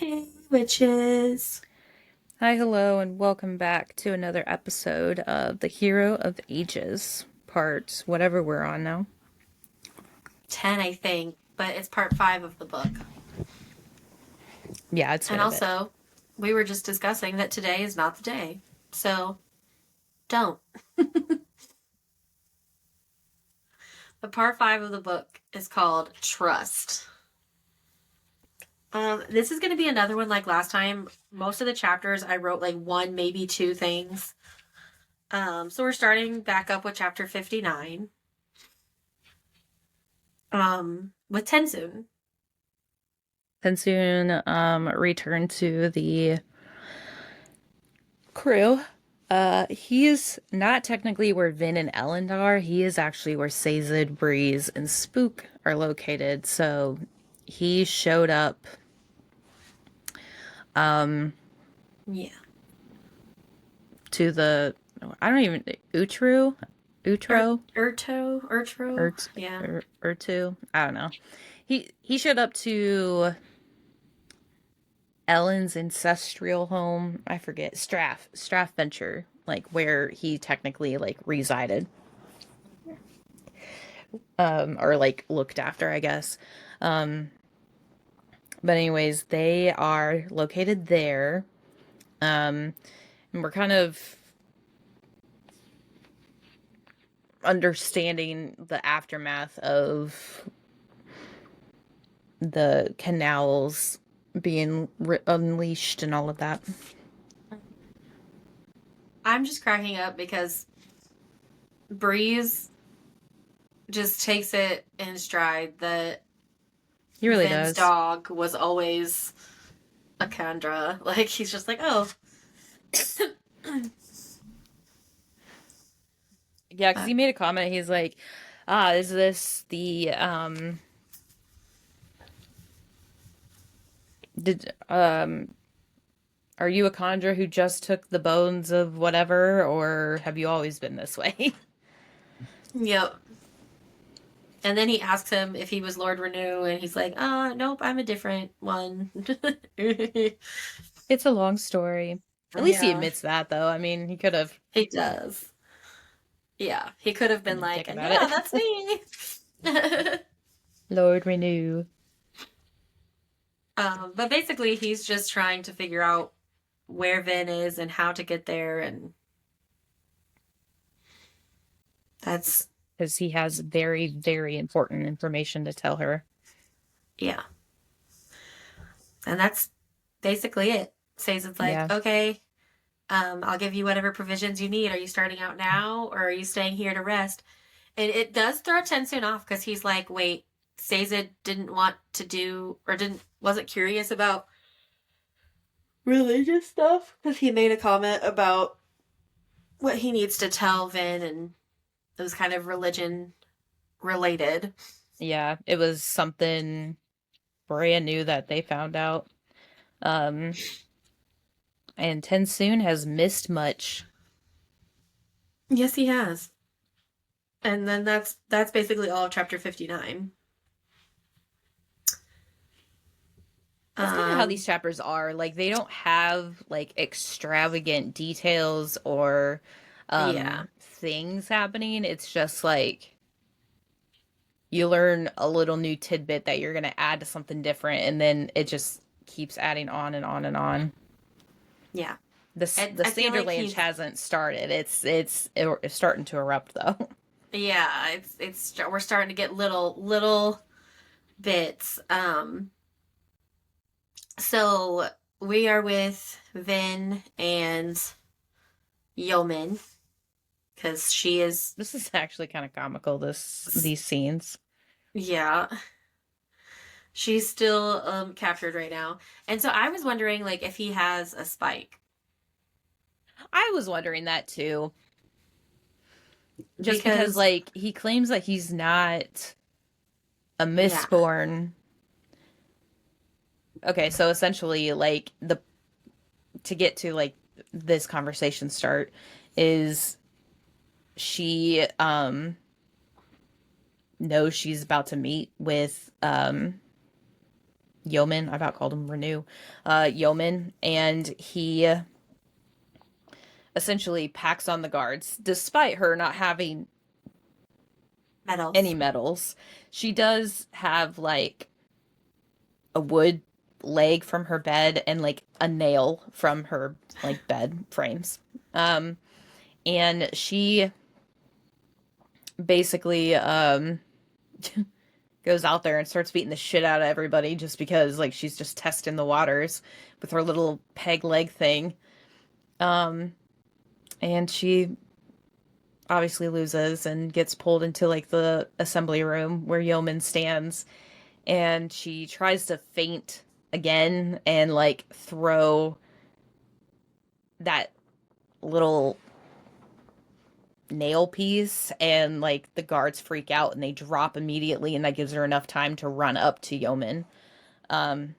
Hey, witches. Hi, hello, and welcome back to another episode of The Hero of Ages, part whatever we're on now. 10, I think, but it's part 5 of the book. Yeah, it's been And a bit. also, we were just discussing that today is not the day. So, don't. But part 5 of the book is called Trust. This is going to be another one like last time. Most of the chapters I wrote like one, maybe two things. So we're starting back up with chapter 59. With Tensoon. Pensoon returned to the crew. He's not technically where Vin and Ellen are. He is actually where Sazed, Breeze, and Spook are located. So he showed up Yeah. to the I don't even Utro Urto? Yeah. Urtu. I don't know. He showed up to Ellen's ancestral home. I forget Straff Venture, like where he technically like resided, or like looked after, I guess. Um, but anyways, they are located there, and we're kind of understanding the aftermath of the canals being unleashed and all of that. I'm just cracking up because Breeze just takes it in stride that He really Vin's does. dog was always a Kendra. Like, he's just like, oh. Yeah, because But, he made a comment. He's like, "Ah, is this the did are you a conjurer who just took the bones of whatever, or have you always been this way?" yep. And then he asks him if he was Lord Renew, and he's like, nope, I'm a different one. It's a long story. At least he Yeah, admits that, though. I mean, he could have he does. Yeah, he could have been been a like, dick about yeah, it. that's me. Lord Renew. But basically, he's just trying to figure out where Vin is and how to get there, and that's Because he has very, very important information to tell her. yeah, and that's basically it. Says it's like, Yeah. okay, I'll give you whatever provisions you need. Are you starting out now, or are you staying here to rest? And it does throw Tensoon off because he's like, wait, Seiza didn't want to do or didn't wasn't curious about religious stuff because he made a comment about what he needs to tell Vin, and it was kind of religion related. Yeah, it was something brand new that they found out. Um, and Tensoon has missed much. Yes, he has. And then that's basically all of chapter 59. That's kind of how Um these chapters are. Like they don't have like extravagant details or yeah. things happening. It's just like you learn a little new tidbit that you're going to add to something different and then it just keeps adding on and on and on. Yeah. The I feel like Sanderlanche he's hasn't started. It's starting to erupt though. yeah, it's we're starting to get little bits. So we are with Vin and Yeoman because she is, This is actually kind of comical, these scenes. yeah, she's still captured right now. And so I was wondering like if he has a spike I was wondering that too. Just because because like he claims that he's not a yeah, Mistborn. Okay, so essentially, like the to get to like this conversation start is she knows she's about to meet with Yeoman. I about called him Renew. Yeoman, and he essentially packs on the guards, despite her not having any Medals. medals. She does have like a wood leg from her bed and like a nail from her like bed frames. Um, and she basically goes out there and starts beating the shit out of everybody just because like she's just testing the waters with her little peg leg thing. Um, and she obviously loses and gets pulled into like the assembly room where Yeoman stands, and she tries to faint again and like throw that little nail piece, and like the guards freak out and they drop immediately, and that gives her enough time to run up to Yeoman. Um,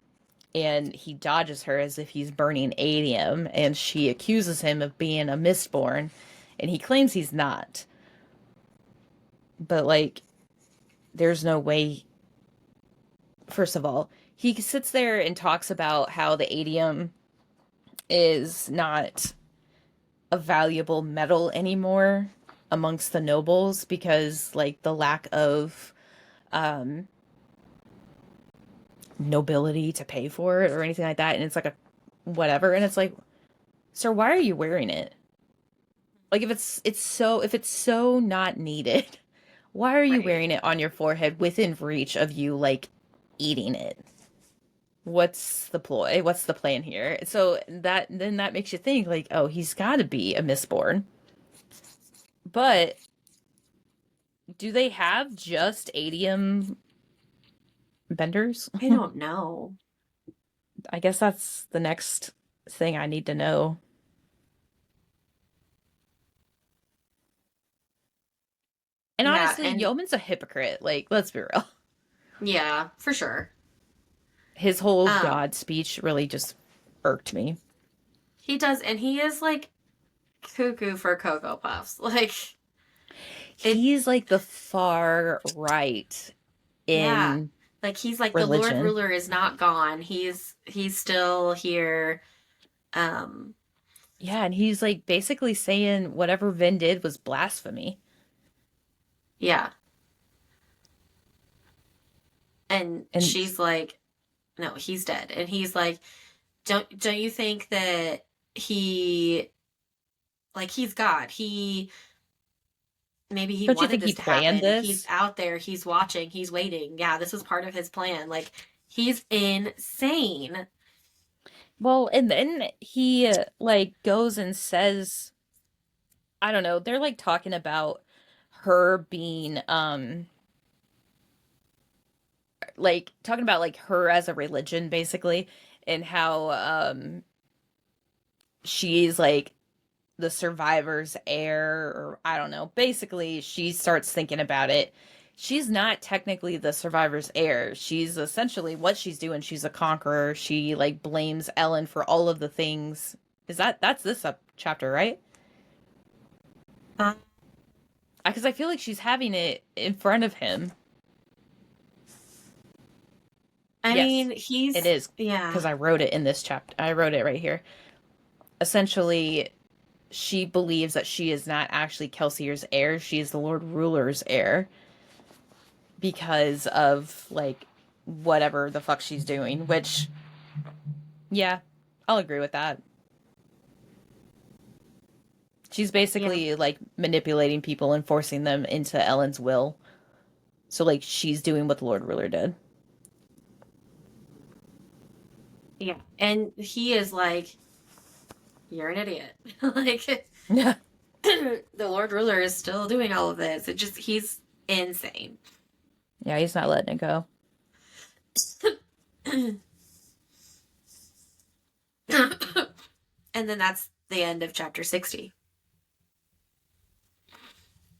and he dodges her as if he's burning adium, and she accuses him of being a mistborn, and he claims he's not. But like, there's no way. First of all, he sits there and talks about how the adium is not a valuable metal anymore amongst the nobles because like the lack of um nobility to pay for it or anything like that, and it's like a whatever, and it's like, sir, why are you wearing it? Like if it's so not needed, why are you Right. wearing it on your forehead within reach of you like eating it? What's the ploy? What's the plan here? So that makes you think like, oh, he's got to be a mistborn. But do they have just adium benders? I don't know. I guess that's the next thing I need to know. And Yeah, honestly, and Yeoman's a hypocrite. Like, let's be real. yeah, for sure. His whole Um, God speech really just irked me. he does, and he is like cuckoo for Cocoa Puffs. Like it, He's like the far right yeah. in Like he's like the Lord religion. Ruler is not gone. He's still here. Um, Yeah, and he's like basically saying whatever Vin did was blasphemy. yeah. And And she's like, no, he's dead. And he's like, don't you think that he like he's God? He maybe he don't you wanted think this he to planned happen and he's this? out there, he's watching, he's waiting. Yeah, this was part of his plan. Like he's insane. Well, and then he like goes and says, I don't know, they're like talking about her being like talking about like her as a religion basically, and how she's like the survivor's heir, or I don't know. Basically, she starts thinking about it. She's not technically the survivor's heir. She's essentially what she's doing. She's a conqueror. She like blames Ellen for all of the things. Is that's this up chapter, right? Uh, Because I feel like she's having it in front of him. I Yes, mean, it he's is because yeah. I wrote it in this chapter. I wrote it right here. Essentially, she believes that she is not actually Kelsier's heir. She is the Lord Ruler's heir because of like whatever the fuck she's doing, which yeah, I'll agree with that. She's Yeah. basically like manipulating people and forcing them into Ellen's will. So like she's doing what the Lord Ruler did. Yeah. And he is like, you're an idiot. Like Yeah. the Lord Ruler is still doing all of this. It just he's insane. Yeah, he's not letting it go. And then that's the end of chapter 60.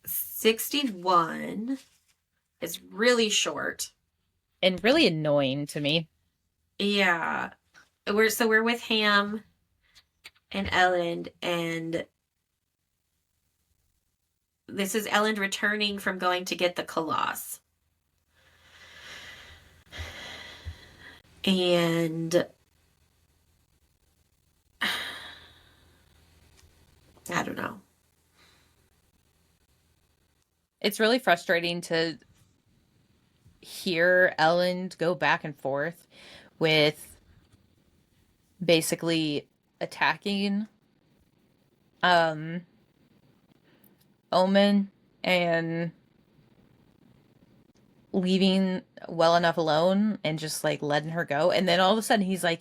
61 is really short. And really annoying to me. Yeah. We're with Ham and Ellen, and this is Ellen returning from going to get the Colossus. And I don't know. It's really frustrating to hear Ellen go back and forth with basically attacking um Omen and leaving well enough alone and just like letting her go. And then all of a sudden he's like,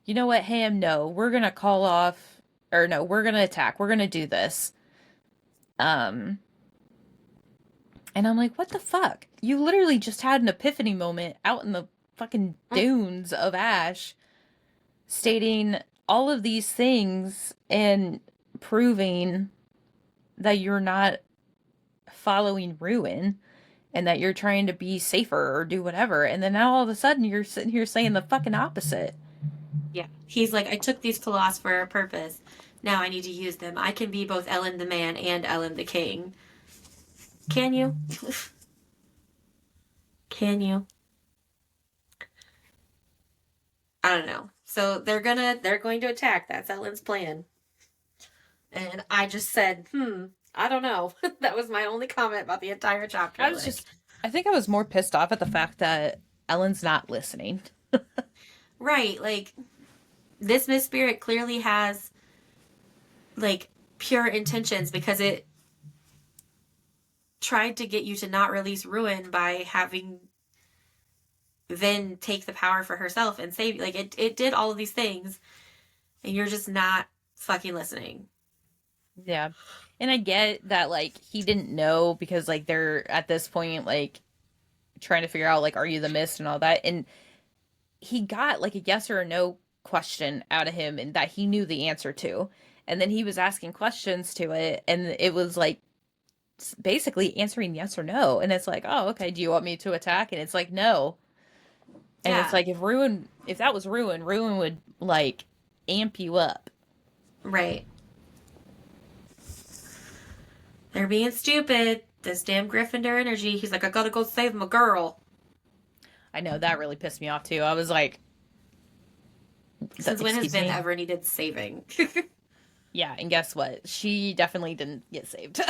you know what, Ham, no, we're gonna call off, or no, we're gonna attack. We're gonna do this. Um, and I'm like, what the fuck? You literally just had an epiphany moment out in the fucking dunes of Ash stating all of these things and proving that you're not following Ruin and that you're trying to be safer or do whatever. And then now all of a sudden you're sitting here saying the fucking opposite. Yeah. He's like, I took these claws for a purpose. Now I need to use them. I can be both Ellen the man and Ellen the king. Can you? Can you? I don't know. So they're going to attack. That's Ellen's plan. And I just said, I don't know. That was my only comment about the entire chapter. I was Like, just, I think I was more pissed off at the fact that Ellen's not listening. right, like this Miss Spirit clearly has like pure intentions because it tried to get you to not release Ruin by having then take the power for herself and save you. Like it did all of these things and you're just not fucking listening. Yeah. And I get that, like, he didn't know because, like, they're at this point, like, trying to figure out, like, are you the mist and all that. And he got, like, a yes or a no question out of him and that he knew the answer to. And then he was asking questions to it. And it was, like, basically answering yes or no. And it's like, oh, okay, do you want me to attack? And it's like, no. And it's Yeah, like, if that was Ruin would, like, amp you up. right. They're being stupid. This damn Gryffindor energy. He's like, I gotta go save my girl. I know that really pissed me off too. I was like, Since when has excuse Ben me? ever needed saving? Yeah, and guess what? She definitely didn't get saved.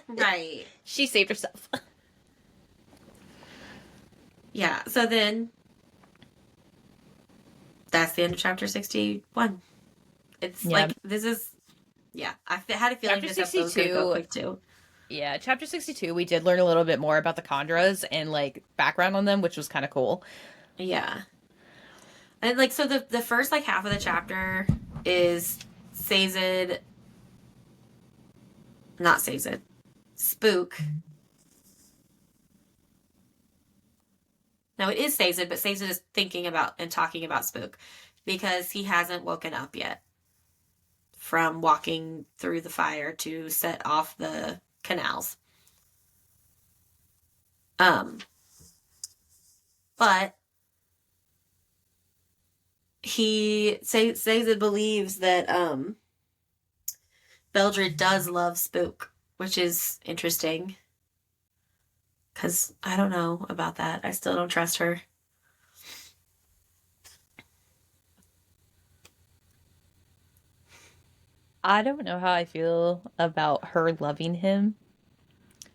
Right. She saved herself. Yeah, so then that's the end of chapter 61. It's Yeah. like, this is, yeah, had a feeling Chapter this episode was going to go 62, quick too. yeah, chapter 62, we did learn a little bit more about the Chondras and, like, background on them, which was kind of cool. Yeah. And like, so the first like half of the chapter is Sazed, not Sazed, Spook. No, it is Sazed, but Sazed is thinking about and talking about Spook because he hasn't woken up yet from walking through the fire to set off the canals. Um, but he Sazed believes that Beldred does love Spook, which is interesting. Because I don't know about that. I still don't trust her. I don't know how I feel about her loving him,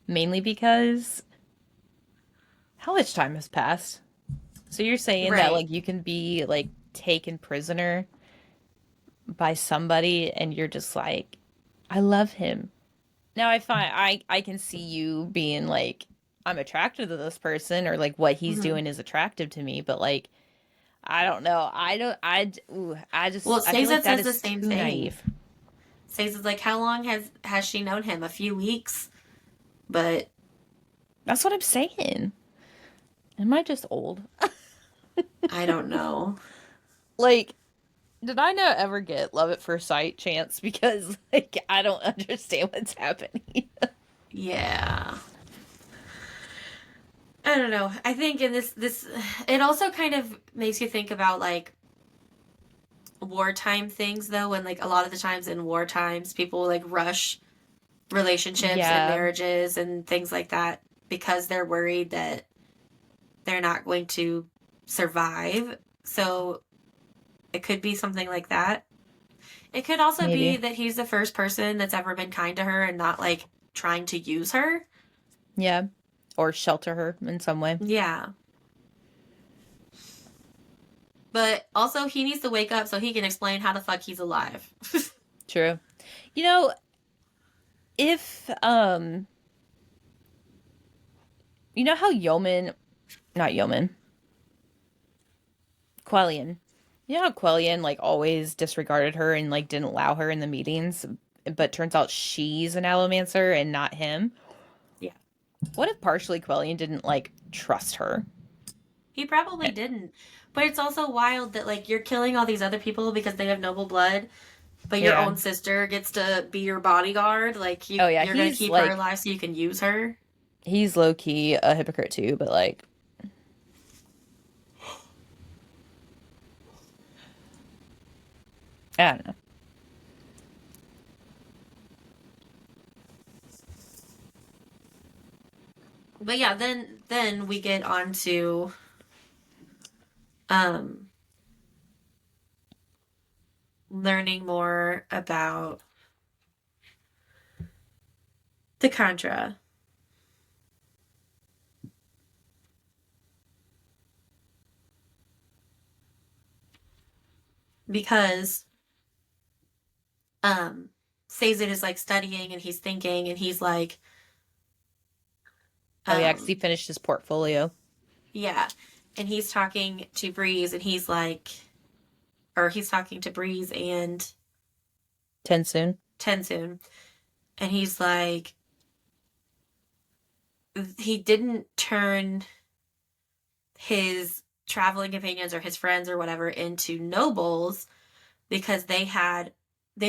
mainly because how much time has passed? So you're saying that, Right. like, you can be, like, taken prisoner by somebody and you're just like, I love him. Now I can see you being like, I'm attracted to this person, or like what he's Mm-hmm. doing is attractive to me, but like I don't know. I don't I Well, just I feel like Sazed that says the is same too thing. naive. Sazed's like, how long has she known him? A few weeks, but That's what I'm saying. Am I just old? I don't know. Like, did I not ever get love at first sight chance? Because like I don't understand what's happening. Yeah. I don't know. I think in this it also kind of makes you think about like wartime things though, and like a lot of the times in war times people like rush relationships and Yeah. marriages and things like that because they're worried that they're not going to survive. So it could be something like that. It could also be Maybe. that he's the first person that's ever been kind to her and not like trying to use her. Yeah. Or shelter her in some way. Yeah. But also, he needs to wake up so he can explain how the fuck he's alive. True. You know, if you know how Yeoman, not Yeoman, Quellion. You know how Quellion like always disregarded her and like didn't allow her in the meetings, but turns out she's an Allomancer and not him. Yeah. What if partially Quellion didn't like trust her? He probably didn't. But it's also wild that, like, you're killing all these other people because they have noble blood, but your Yeah. own sister gets to be your bodyguard. Like, Oh yeah, you're gonna keep her alive so you can use her. he's low key a hypocrite too, but like I don't know. But yeah, then we get on to um learning more about the Contra because um Sazed is like studying and he's thinking and he's like Oh yeah, because he um finished his portfolio. yeah, and he's talking to Breeze and he's like, or he's talking to Breeze and Tensoon. Tensoon and he's like, he didn't turn his traveling companions or his friends or whatever into nobles because they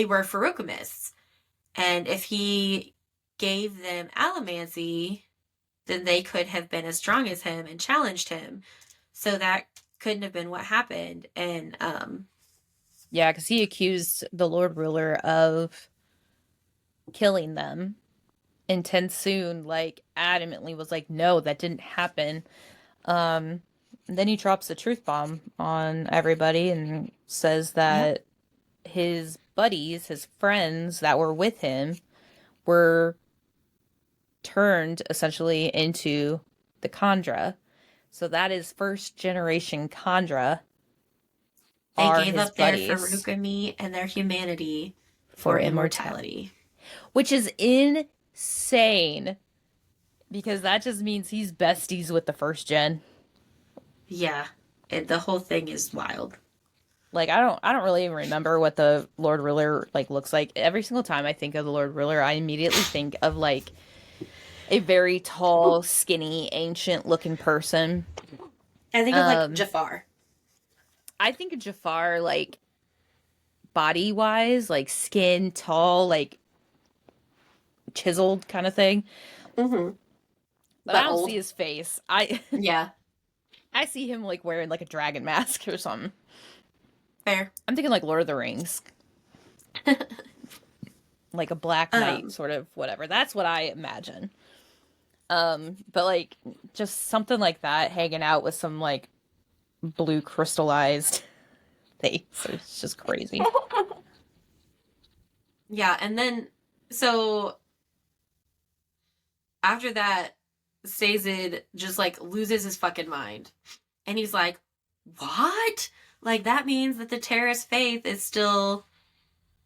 were Feruchemists. And if he gave them allomancy, then they could have been as strong as him and challenged him. So that couldn't have been what happened. And Yeah, because he accused the Lord Ruler of killing them. And Tensoon like adamantly was like, no, that didn't happen. Um, then he drops the truth bomb on everybody and says yep, that his buddies, his friends that were with him, were turned essentially into the Khandra. So that is first generation Khandra they are gave his up their buddies Feruchemy and their humanity for for immortality, immortality. which is insane because that just means he's besties with the first gen. Yeah, the whole thing is wild. Like I don't really even remember what the Lord Ruler like looks like. Every single time I think of the Lord Ruler, I immediately think of like a very tall, skinny, ancient looking person. I think of like Um Jafar. I think of Jafar like body wise, like skin tall, like chiseled kind of thing. Mm-hmm. But I But don't see old. his face. I Yeah, I see him like wearing like a dragon mask or something. fair. I'm thinking like Lord of the Rings, like a black knight um, sort of whatever. That's what I imagine. But like just something like that hanging out with some like blue crystallized face. It's just crazy. yeah, and then so after that, Sazed just like loses his fucking mind. And he's like, what? Like that means that the terrorist faith is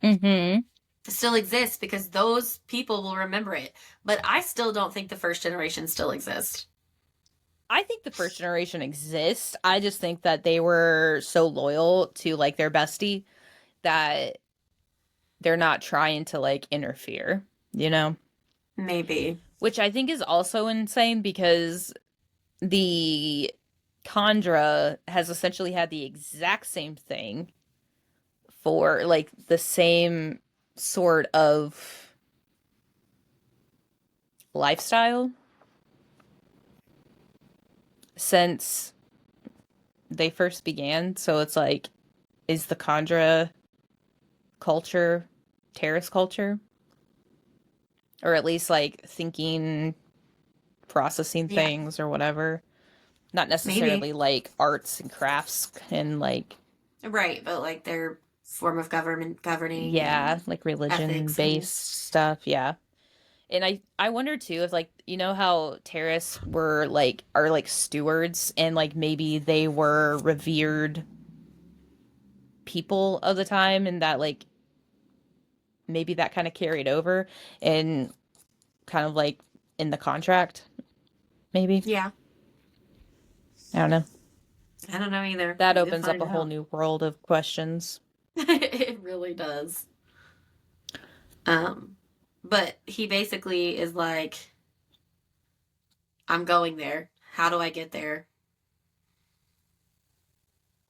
Mm-hmm. still exists because those people will remember it. But I still don't think the first generation still exists. I think the first generation exists. I just think that they were so loyal to like their bestie that they're not trying to like interfere, you know? Maybe. Which I think is also insane because the Khandra has essentially had the exact same thing for like the same sort of lifestyle since they first began. So it's like, is the Khandra culture terrorist culture? Or at least like thinking, processing Yeah. things or whatever. Not Maybe. necessarily like arts and crafts and like, Right, but like their form of government governing yeah, and like religion ethics and based stuff. Yeah. And I wonder too if like you know how terrorists were like are like stewards and like maybe they were revered people of the time and that like maybe that kind of carried over and kind of like in the contract maybe. yeah. I don't know. I don't know either. That We could opens up find a whole out. new world of questions. It really does. Um, but he basically is like, I'm going there. How do I get there?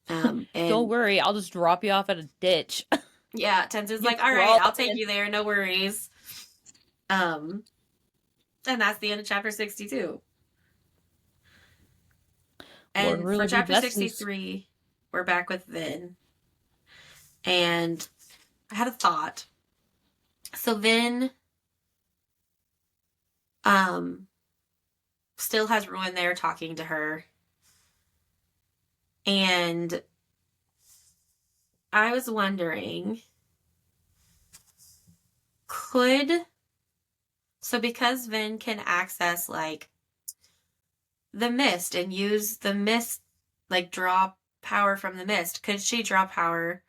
Don't And worry, I'll just drop you off at a ditch. yeah, Tensu's You like, all right, crawl I'll take in. you there, no worries. Um, and that's the end of chapter 62. Lord And for ruler be chapter blessed. 63, we're back with Vin. And I had a thought. So Vin um still has Ruin there talking to her. And I was wondering, could so because Vin can access like the mist and use the mist, like draw power from the mist, could she draw power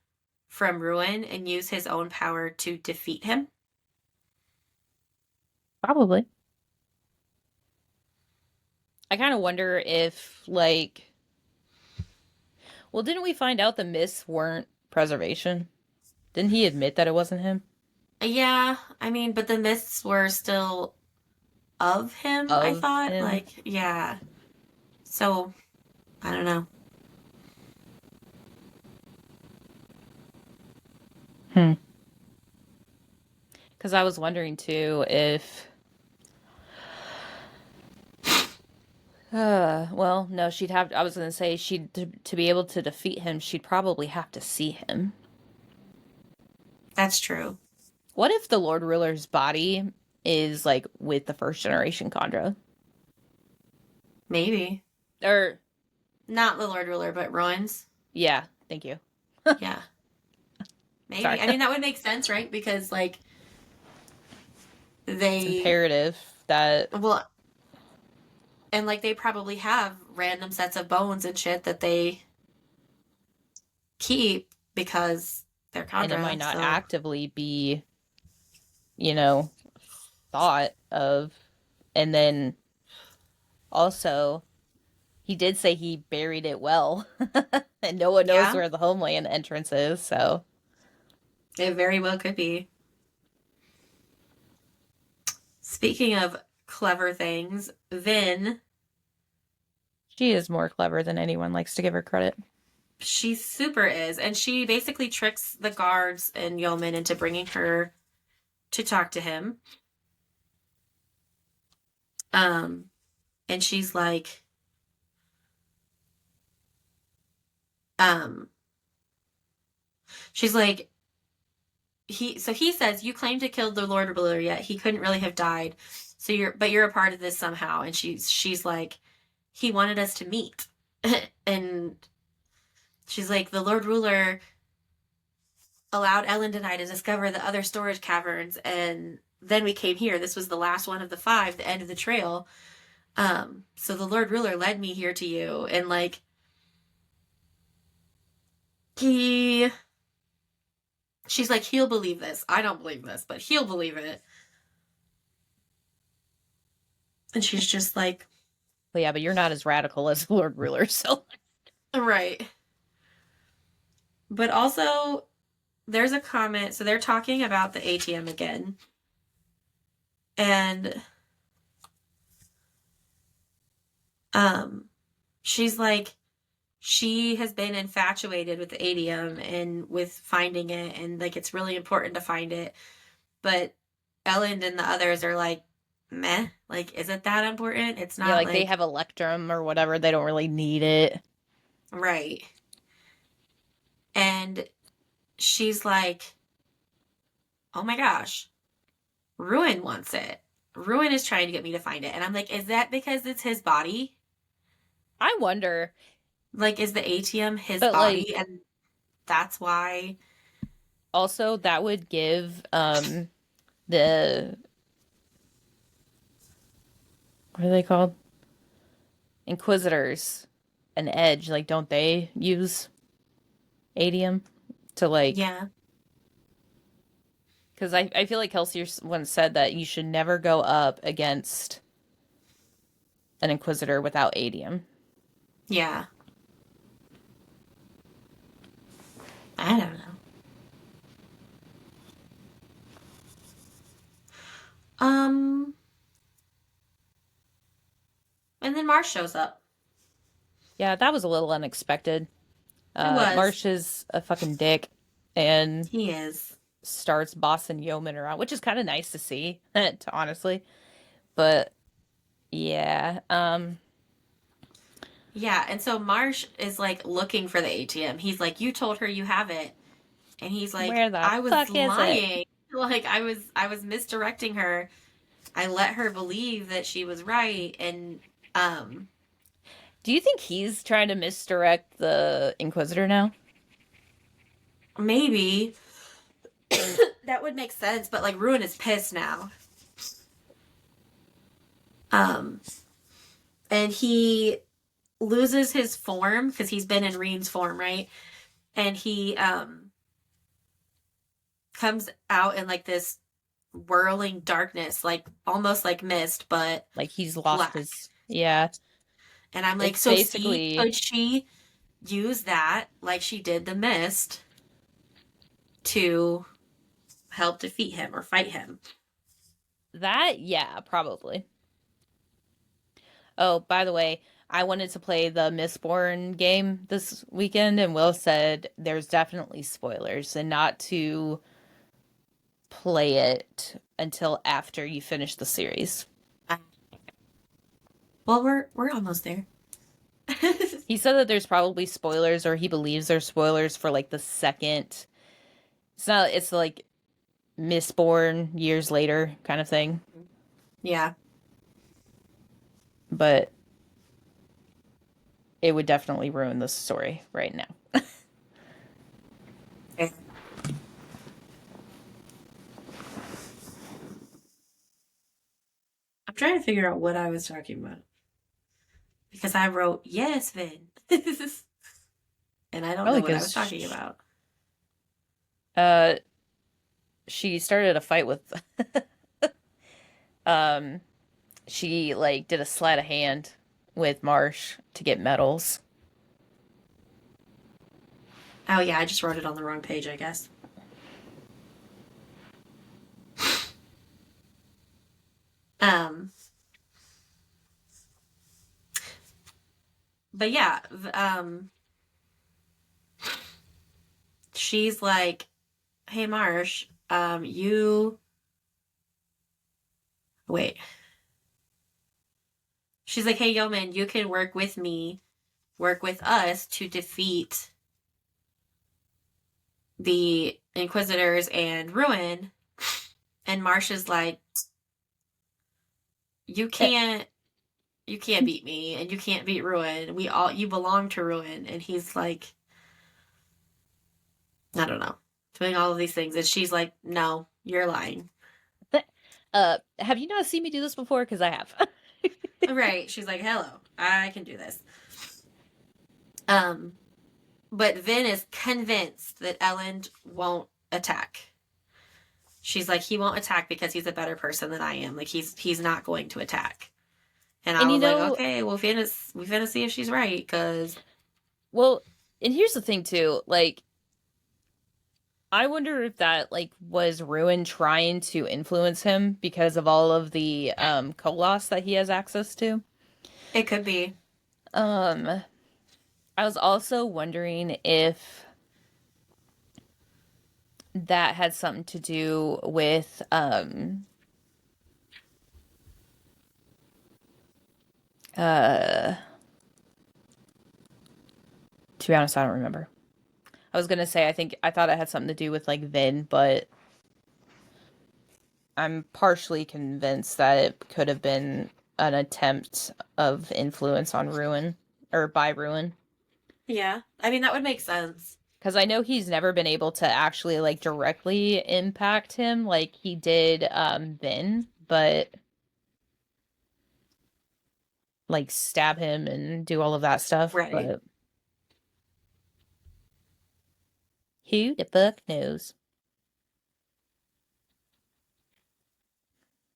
from Ruin and use his own power to defeat him? Probably. I kind of wonder if like well, didn't we find out the myths weren't preservation? Didn't he admit that it wasn't him? Yeah, I mean, but the mists were still of him, I Of thought. him? Like, yeah. So, I don't know. Hmm. Because I was wondering too if well, no, she'd have. I was gonna say she'd to be able to defeat him, she'd probably have to see him. That's true. What if the Lord Ruler's body is like with the first generation Khandra? Maybe. Or Not the Lord Ruler, but Ruins. yeah, thank you. Yeah. Maybe. Sorry, I mean, that would make sense, right? Because, like, it's they, imperative that well, and like they probably have random sets of bones and shit that they keep because they're and it might Chandra. not So, actively be, you know, thought of, and then also he did say he buried it well, and no one knows yeah, where the homeland entrance is. So it very well could be. Speaking of clever things, Vin, she is more clever than anyone likes to give her credit. she super is. And she basically tricks the guards and yeomen into bringing her to talk to him. Um, and she's like, um, she's like, he says, you claim to kill the Lord Ruler, yet he couldn't really have died. So you're a part of this somehow. And she's like, he wanted us to meet. And she's like, the Lord Ruler allowed Ellen and I to discover the other storage caverns, and then we came here. This was the last one of the five, the end of the trail. So the Lord Ruler led me here to you, and like he, she's like, he'll believe this. I don't believe this, but he'll believe it. And she's just like, But yeah, but you're not as radical as the Lord Ruler, so right. But also, there's a comment. So they're talking about the ATM again, and um, she's like, she has been infatuated with the ATM and with finding it, and like it's really important to find it. But Ellen and the others are like, meh, like, is it that important? It's yeah, not like they like, have Electrum or whatever. They don't really need it. right. And she's like, oh my gosh, Ruin wants it. Ruin is trying to get me to find it. And I'm like, is that because it's his body? I wonder, Like, is the ATM his but body, like and that's why? also that would give the what are they called? Inquisitors an edge. Like, don't they use adium to like? Yeah, Because I feel like Kelsey once said that you should never go up against an Inquisitor without adium. yeah. I don't know. Um, and then Marsh shows up. Yeah, that was a little unexpected. It was. Marsh is a fucking dick and He is. starts bossing Yeoman around, which is kind of nice to see, to honestly. But yeah, Yeah, and so Marsh is like looking for the ATM. He's like, "You told her you have it." And he's like, where the "I was fuck is it? lying. Like I was misdirecting her. I let her believe that she was right." And um Do you think he's trying to misdirect the Inquisitor now? maybe that would make sense, but like Ruin is pissed now. Um and he loses his form because he's been in Reen's form, right? And he comes out in like this whirling darkness, like almost like mist, but Like he's lost black. his, yeah. And I'm like, It's so see, basically could she use that like she did the mist to help defeat him or fight him? that, yeah, probably. Oh, by the way, I wanted to play the Mistborn game this weekend, and Will said there's definitely spoilers and not to play it until after you finish the series. Uh, well, we're almost there. He said that there's probably spoilers, or he believes there's spoilers for like the second. It's not, it's like Mistborn years later kind of thing, Yeah. but it would definitely ruin the story right now. Okay. I'm trying to figure out what I was talking about because I wrote yes, Vin, and I don't know Probably what I was talking because about. uh, she started a fight with um she like did a sleight of hand with Marsh to get medals. Oh yeah, I just wrote it on the wrong page, I guess. Um, but yeah, she's like, "Hey, Marsh, you wait." She's like, "Hey, Yeoman, you can work with me, work with us to defeat the Inquisitors and Ruin." And Marsh is like, "You Eh, can't, you can't beat me, and you can't beat Ruin. You belong to Ruin." And he's like, I don't know, doing all of these things, and she's like, "No, you're lying." have you not seen me do this before? Because I have. Right? She's like, "Hello, I can do this." Um, but Vin is convinced that Elend won't attack. She's like, he won't attack because he's a better person than I am. Like he's not going to attack. And I And you was like, know, okay, well, we finna see if she's right, because well, and here's the thing too, like I wonder if that like was Ruin trying to influence him because of all of the Koloss that he has access to. it could be. Um I was also wondering if that had something to do with uh to be honest, I don't remember. I was gonna say I thought it had something to do with like Vin, but I'm partially convinced that it could have been an attempt of influence on Ruin or by Ruin. Yeah. I mean, that would make sense. Because I know he's never been able to actually like directly impact him like he did Vin, but like stab him and do all of that stuff. Right. But who the fuck knows?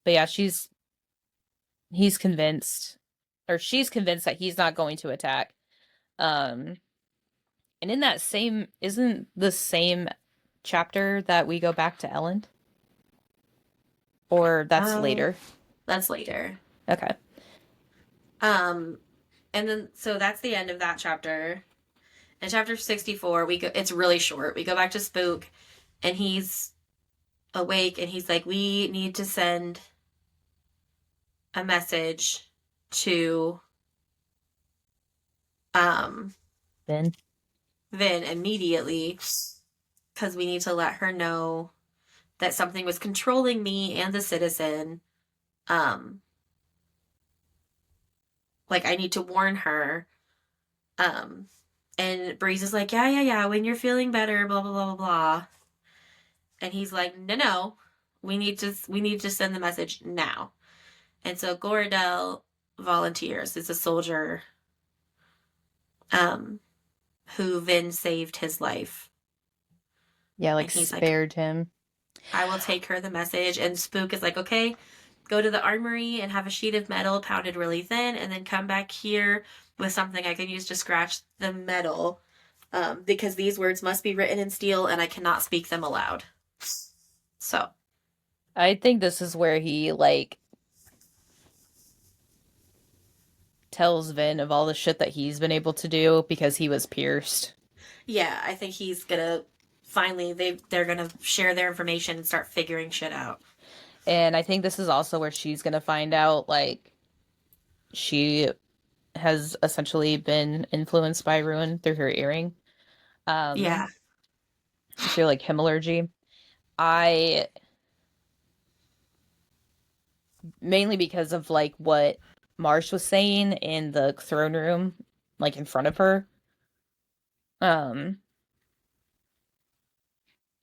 But yeah, he's convinced, or she's convinced that he's not going to attack. Um, and in that same, isn't the same chapter that we go back to Ellen? Or that's Um, later? that's later. Okay. Um, and then so that's the end of that chapter. In chapter 64, it's really short. We go back to Spook and he's awake and he's like, we need to send a message to um Then. Vin immediately because we need to let her know that something was controlling me and the citizen. Um like I need to warn her. Um and Breeze is like, yeah, when you're feeling better, blah blah blah blah blah. And he's like, no, we need to send the message now. And so Goradel volunteers as a soldier, um, who Vin saved his life. Yeah, like And he's like, spared him. I will take her the message. And Spook is like, okay, go to the armory and have a sheet of metal pounded really thin, and then come back here with something I can use to scratch the metal. Because these words must be written in steel and I cannot speak them aloud. So, I think this is where he like tells Vin of all the shit that he's been able to do because he was pierced. yeah, I think he's gonna finally they're gonna share their information and start figuring shit out. And I think this is also where she's gonna find out like she has essentially been influenced by Ruin through her earring. Yeah. Through like hemorrhagy. I mainly because of like what Marsh was saying in the throne room, like in front of her. Um,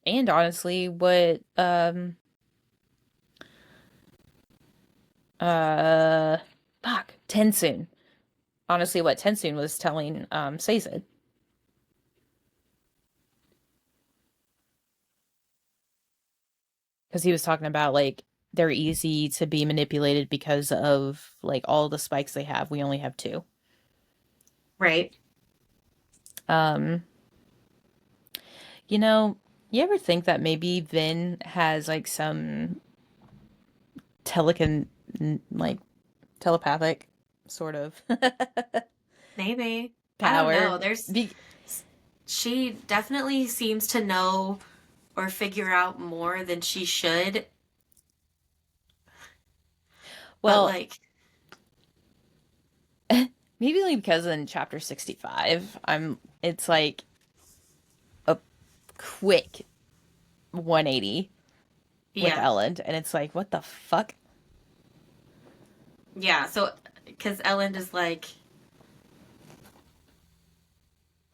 and honestly, what uh fuck Tensoon. Honestly, what Tensoon was telling Sazed. Because he was talking about like they're easy to be manipulated because of like all the spikes they have. We only have two. Right. Um, you know, you ever think that maybe Vin has like some telecon like telepathic sort of Maybe. I don't power? know. There's Be- she definitely seems to know or figure out more than she should, but well, like maybe only because in chapter 65, it's like a quick 180 with yeah. Ellen, and it's like, what the fuck? Yeah, so cuz Ellen is like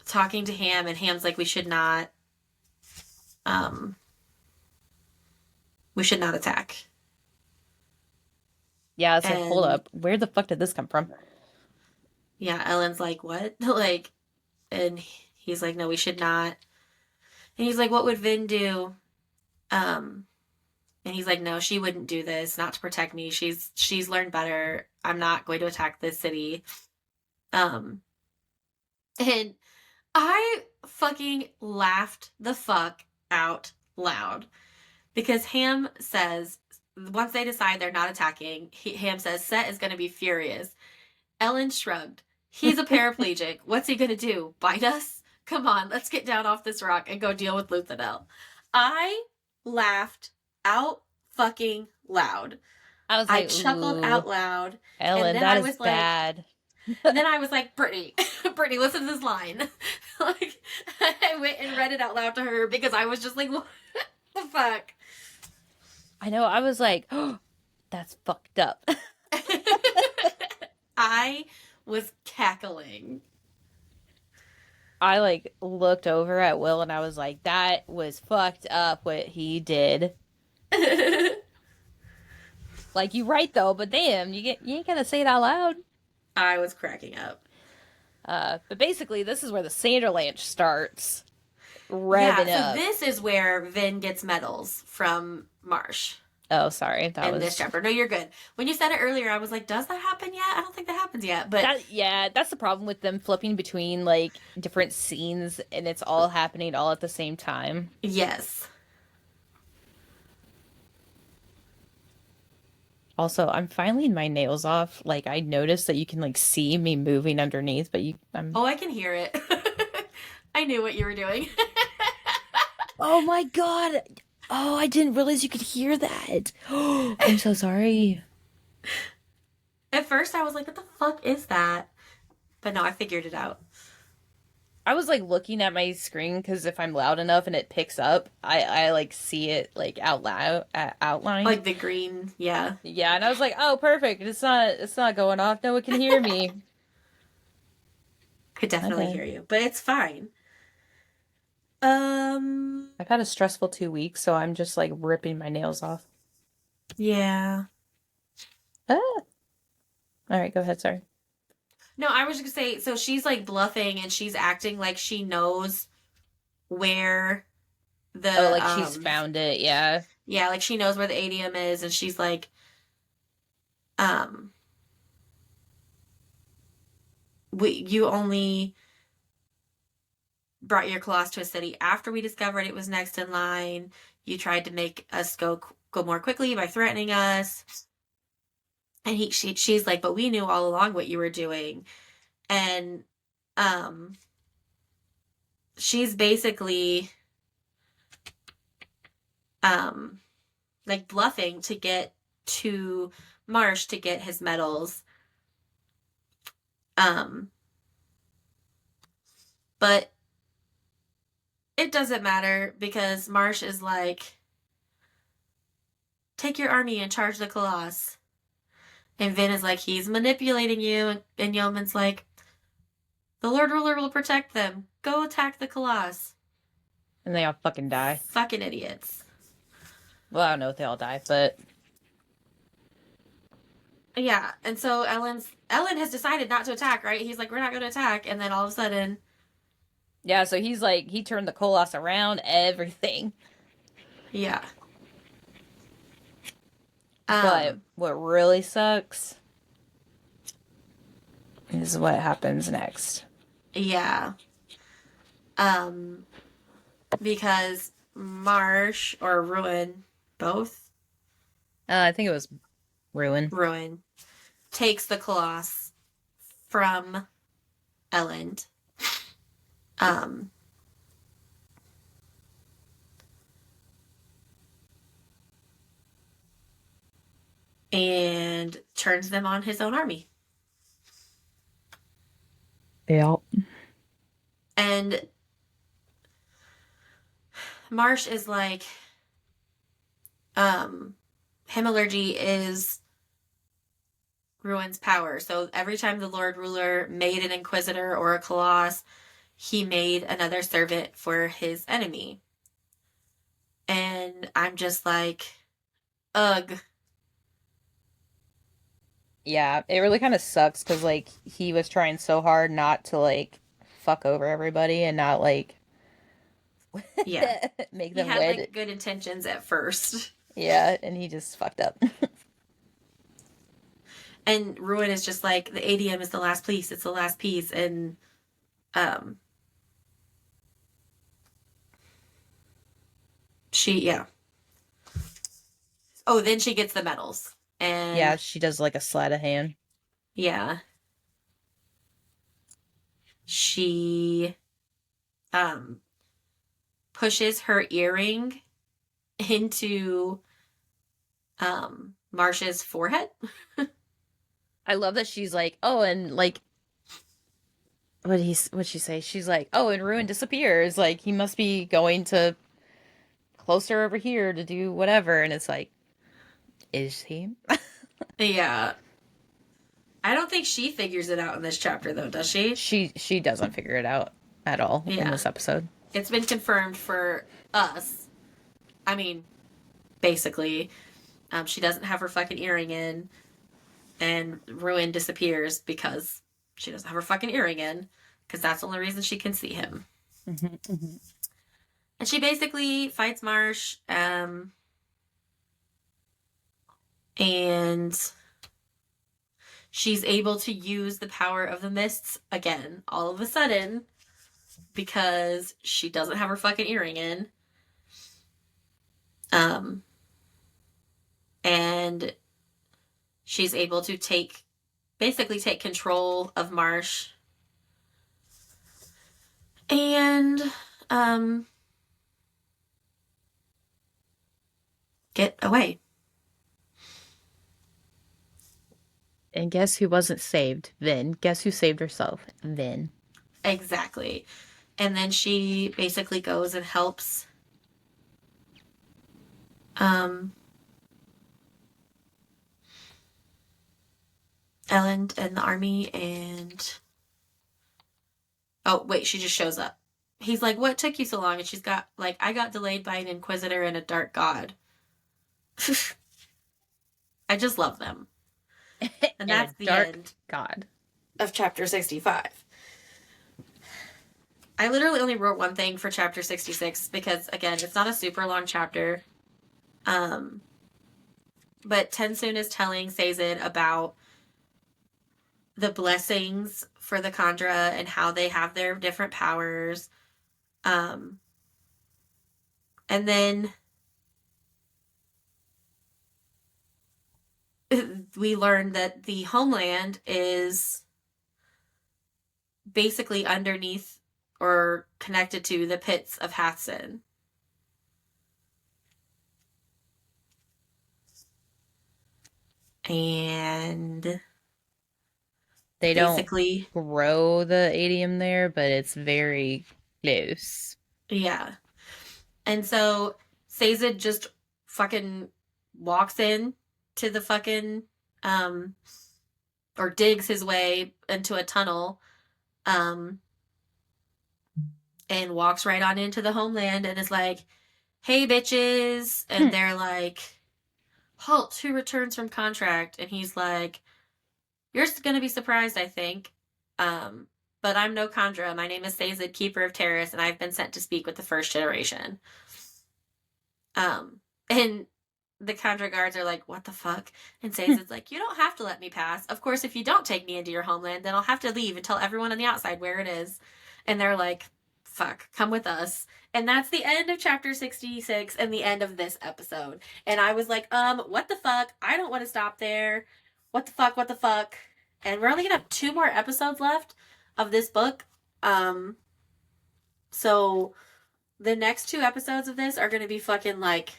talking to Ham and Ham's like um we should not attack. Yeah, it's like, hold And up, where the fuck did this come from? yeah, Ellen's like, "What?" like and he's like, "No, we should not." And he's like, "What would Vin do?" Um And he's like, no, she wouldn't do this, not to protect me. She's learned better. I'm not going to attack this city. Um, and I fucking laughed the fuck out loud because Ham says once they decide they're not attacking, Ham says Set is going to be furious. Ellen shrugged. He's a paraplegic. What's he going to do? Bite us? Come on, let's get down off this rock and go deal with Luthadel. I laughed out fucking loud. I was I like, chuckled ooh, out loud. And Ellen, then that I is was like, bad. and then I was like, Brittany, Brittany, listen to this line. like, I went and read it out loud to her because I was just like, what the fuck? I know, I was like, oh, that's fucked up. I was cackling. I like looked over at Will and I was like, that was fucked up what he did. Like you right though, but damn, you ain't gotta say it out loud. I was cracking up. But basically this is where the Sanderlanche starts Yeah, revving so up. this is where Vin gets medals from Marsh Oh, sorry. That in this was chapter. No, you're good. When you said it earlier, I was like, does that happen yet? I don't think that happens yet. But that yeah, that's the problem with them flipping between like different scenes and it's all happening all at the same time. yes. Also, I'm filing my nails off. Like I noticed that you can like see me moving underneath, but I'm Oh, I can hear it. I knew what you were doing. Oh my God. Oh, I didn't realize you could hear that. I'm so sorry. At first, I was like, what the fuck is that? But no, I figured it out. I was like looking at my screen because if I'm loud enough and it picks up, I like see it like out loud outlined. Like the green, yeah. Yeah, and I was like, "Oh, perfect. It's not going off. No one can hear me." Could definitely Okay. hear you, but it's fine. Um, I've had a stressful 2 weeks, so I'm just like ripping my nails off. yeah. Ah. All right, go ahead. Sorry. No, I was just gonna say, so she's like bluffing and she's acting like she knows where Oh, the like she's found it. Yeah. yeah, like she knows where the ADM is, and she's like, um, you only brought your claws to a city after we discovered it was next in line. You tried to make us go more quickly by threatening us. And she's like, but we knew all along what you were doing. And um she's basically um like bluffing to get to Marsh to get his medals. Um but it doesn't matter because Marsh is like, take your army and charge the Colossus. And Vin is like, he's manipulating you. And Yeoman's like, the Lord Ruler will protect them. Go attack the Colossus. And they all fucking die. Fucking idiots. Well, I don't know if they all die, but Yeah, and so Ellen has decided not to attack, right? He's like, we're not going to attack. And then all of a sudden, yeah. So he's like, he turned the Colossus around, everything. yeah. But what really sucks is what happens next. Yeah. Um, because Marsh or Ruin, both I think it was Ruin. Ruin, takes the Colossus from Ellen. Um, and turns them on his own army. Yeah. And Marsh is like, Hemorrhagy is Ruin's power. So every time the Lord Ruler made an Inquisitor or a Colossus, he made another servant for his enemy. And I'm just like, ugh. Yeah, it really kind of sucks because like he was trying so hard not to like fuck over everybody and not like Yeah. make He them had wed. like good intentions at first. Yeah, and he just fucked up. And Ruin is just like, the ADM is the last piece. It's the last piece. And um yeah. Oh, then she gets the medals. Yeah, And she does like a sleight of hand. yeah. She um pushes her earring into Marsh's forehead. I love that she's like, oh, and like, what'd she say? She's like, oh, and Ruin disappears. Like he must be going to closer over here to do whatever. And it's like, is he? Yeah. I don't think she figures it out in this chapter, though, does she? She doesn't figure it out at all in Yeah. this episode. It's been confirmed for us. I mean, basically, she doesn't have her fucking earring in, and Ruin disappears because she doesn't have her fucking earring in, because that's the only reason she can see him. And she basically fights Marsh, and she's able to use the power of the mists again, all of a sudden, because she doesn't have her fucking earring in. And she's able to basically take control of Marsh. And, get away. And guess who wasn't saved? Vin. Guess who saved herself? Vin. Exactly. And then she basically goes and helps Ellen and the army, and oh wait, she just shows up. He's like, what took you so long? And she's got like, I got delayed by an inquisitor and a dark god. I just love them. And that's the dark end god of chapter 65. I literally only wrote one thing for chapter 66 because, again, it's not a super long chapter. But Tensoon is telling Sazed about the blessings for the Khandra and how they have their different powers. And then we learned that the homeland is basically underneath or connected to the pits of Hathsin. And they basically, don't grow the adium there, but it's very close. yeah. And so Sazed just fucking walks in to the fucking or digs his way into a tunnel and walks right on into the homeland and is like, hey bitches, and they're like, halt, who returns from contract? And he's like, you're gonna be surprised, I think, but I'm no Khandra. My name is Sazed, keeper of Terrace, and I've been sent to speak with the first generation. And the Khandra guards are like, what the fuck? And Sazed's like, you don't have to let me pass. Of course, if you don't take me into your homeland, then I'll have to leave and tell everyone on the outside where it is. And they're like, fuck, come with us. And that's the end of chapter 66 and the end of this episode. And I was like, what the fuck? I don't want to stop there. What the fuck? What the fuck? And we're only gonna have 2 more episodes left of this book. So the next 2 episodes of this are gonna be fucking like,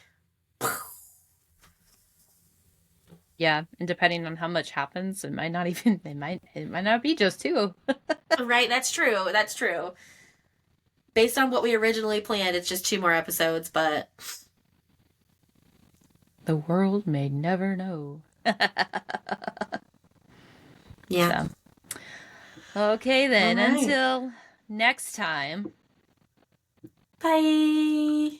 Yeah, and depending on how much happens, it might not even it might not be just 2. right, that's true. That's true. Based on what we originally planned, it's just 2 more episodes, but The world may never know. yeah. So. Okay then, All right. until next time. Bye.